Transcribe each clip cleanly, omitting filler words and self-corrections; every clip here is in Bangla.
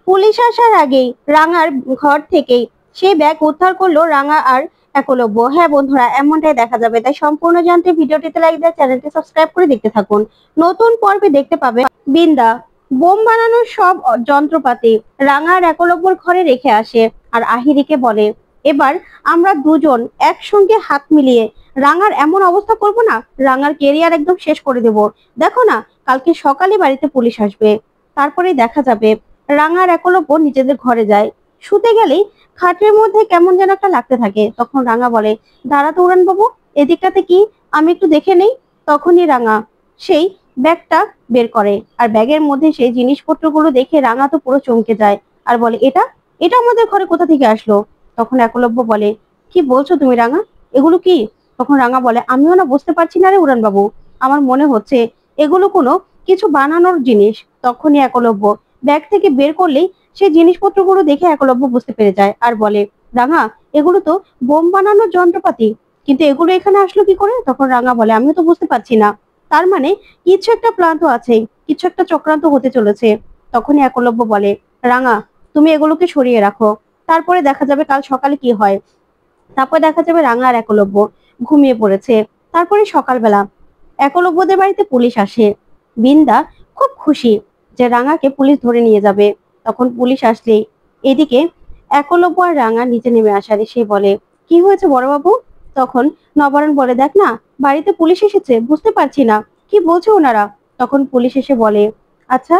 পুলিশ আসার আগেই রাঙার ঘর থেকেই সেই ব্যাগ উদ্ধার করলো রাঙা আর একলব্য। হ্যাঁ বন্ধুরা, এমনটাই দেখা যাবে। তাই সম্পূর্ণ জানতে ভিডিওটিতে লাইক দিয়ে চ্যানেলটি সাবস্ক্রাইব করে দেখতে থাকুন। নতুন পর্বে দেখতে পাবে বিন্দা বোম বানানোর সব যন্ত্রপাতি রাঙা আর একলব্যর ঘরে রেখে আসে আর আহিরিকে বলে, এবার আমরা দুজন একসঙ্গে হাত মিলিয়ে রাঙার এমন অবস্থা করব না, রাঙার কেরিয়ার একদম শেষ করে দেব। দেখো না, কালকে সকালে বাড়িতে পুলিশ আসবে। তারপরে দেখা যাবে রাঙা আর একলব্য নিজেদের ঘরে যায়। শুতে গেলেই খাটের মধ্যে কেমন যেন একটা লাগতে থাকে। তখন রাঙা বলে, দাঁড়া তো উড়ান বাবু, এদিকটাতে কি, আমি একটু দেখে নেই। তখনই রাঙা সেই ব্যাগটা বের করে আর ব্যাগের মধ্যে সেই জিনিসপত্রগুলো দেখে রাঙা তো পুরো চমকে যায় আর বলে, এটা এটা আমাদের ঘরে কোথা থেকে আসলো? তখন একলব্য বলে, কি বলছো তুমি রাঙা, এগুলো কি? তখন রাঙা বলে, আমিও না বুঝতে পারছি না রে উড়ান বাবু, আমার মনে হচ্ছে এগুলো কোনো কিছু বানানোর জিনিস। তখনই একলব্য ব্যাগ থেকে বের করলেই সেই জিনিসপত্রগুলো দেখে একলব্য বুঝতে পেরে যায় আর বলে, রাঙা এগুলো তো বোম বানানোর যন্ত্রপাতি, কিন্তু এগুলো এখানে আসলো কি করে? তখন রাঙা বলে, আমিও তো বুঝতে পারছি না, তার মানে কিছু একটা প্ল্যান তো আছে, কিছু একটা চক্রান্ত হতে চলেছে। তখনই একলব্য বলে, রাঙা তুমি এগুলোকে সরিয়ে রাখো, তারপরে দেখা যাবে কাল সকালে কি হয়। তারপর দেখা যাবে রাঙা আর একলব্য ঘুমিয়ে পড়েছে। তারপরে সকালবেলা একলব্যদের বাড়িতে পুলিশ আসে। বিন্দা খুব খুশি যে রাঙাকে পুলিশ ধরে নিয়ে যাবে। তখন পুলিশ আসলেই এদিকে একলব্য আর রাঙা নিচে নেমে আসার সে বলে, কি হয়েছে বড়বাবু? তখন নবারুণ বলে, দেখ না, বাড়িতে পুলিশ এসেছে, বুঝতে পারছি না কি বলছে ওনারা। তখন পুলিশ এসে বলে, আচ্ছা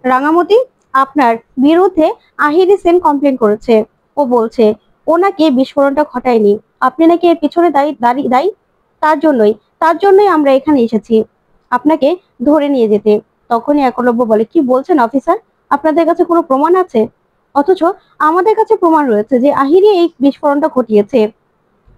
রাঙামতি, আপনার বিরুদ্ধে আহিরি সেন কমপ্লেন করেছে। ও বলছে ওনাকে বিস্ফোরণটা ঘটায়নি, আপনি নাকি এর পিছনে দায়ী। তার জন্যই আমরা এখানে এসেছি আপনাকে ধরে নিয়ে যেতে। তখনই একলব্য বলে, কি বলছেন অফিসার, আপনাদের কাছে কোনো প্রমাণ আছে? অথচ আমাদের কাছে প্রমাণ রয়েছে যে আহিরি এই বিস্ফোরণটা ঘটিয়েছে।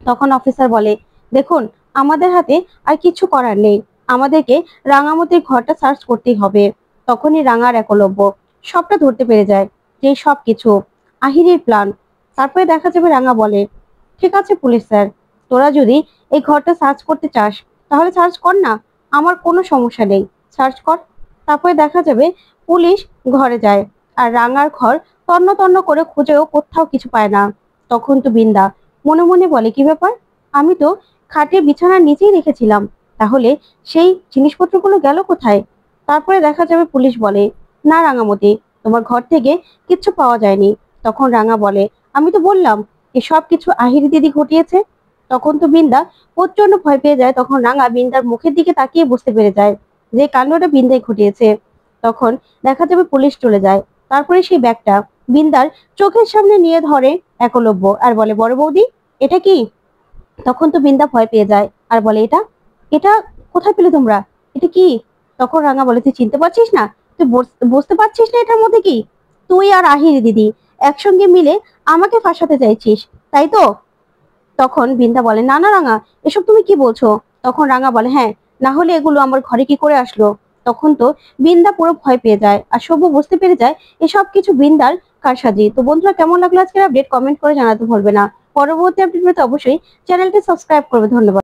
তখন অফিসার বলে, দেখুন আমাদের হাতে আর কিছু করার নেই, আমাদেরকে রাঙামতির ঘরটা সার্চ করতেই হবে। তখনই রাঙার একলব্য সবটা ধরতে পেরে যায় যে সবকিছু আহিরির প্ল্যান। তারপরে দেখা যাবে রাঙা বলে, ঠিক আছে পুলিশ স্যার, তোরা যদি এই ঘরটা সার্চ করতে চাস তাহলে সার্চ কর না, আমার কোনো সমস্যা নেই, সার্চ কর। তারপরে দেখা যাবে পুলিশ ঘরে যায় আর রাঙার ঘর তন্ন তন্ন করে খুঁজেও কোথাও কিছু পায় না। তখন তো বিন্দা মনে মনে বলে, কি ব্যাপার, আমি তো খাটে বিছানার নিচেই রেখেছিলাম, তাহলে সেই জিনিসপত্রগুলো গেল কোথায়? তারপরে দেখা যাবে পুলিশ বলে, না রাঙামতি, তোমার ঘর থেকে কিচ্ছু পাওয়া যায়নি। তখন রাঙা বলে, আমি তো বললাম এসব কিছু আহিরি দিদি ঘটিয়েছে। তখন তো বিন্দা প্রচন্ড ভয় পেয়ে যায়। তখন রাঙা বিন্দার মুখের দিকে তাকিয়ে বুঝতে পেরে যায় যে কাণ্ডটা বিন্দাই ঘটিয়েছে। তখন দেখা যাবে পুলিশ চলে যায়। তারপরে সেই ব্যাগটা বিন্দার চোখের সামনে নিয়ে ধরে একলব্য আর বলে, বড় বৌদি এটা কি? তখন তো বিন্দা ভয় পেয়ে যায় আর বলে, এটা এটা কোথায় পেলে তোমরা, এটা কি? তখন রাঙা বলে, তুই চিনতে পারছিস না, তুই বুঝতে পারছিস না এটার মধ্যে কি? তুই আর আহিরি দিদি একসঙ্গে মিলে আমাকে ফাঁসাতে চাইছিস, তাই তো? তখন বিন্দা বলে, না না রাঙা, এসব তুমি কি বলছো? তখন রাঙা বলে, হ্যাঁ, না হলে এগুলো আমার ঘরে কি করে আসলো? তখন তো বিন্দা পুরো ভয় পেয়ে যায় আর সব্য বুঝতে পেরে যায় এসব কিছু বিন্দার কারসাজি। তো বন্ধুরা, কেমন লাগলো আজকের আপডেট কমেন্ট করে জানাতে ভুলবে না। পরবর্তী আপডেট পেতে অবশ্যই চ্যানেলটি সাবস্ক্রাইব করবে। ধন্যবাদ।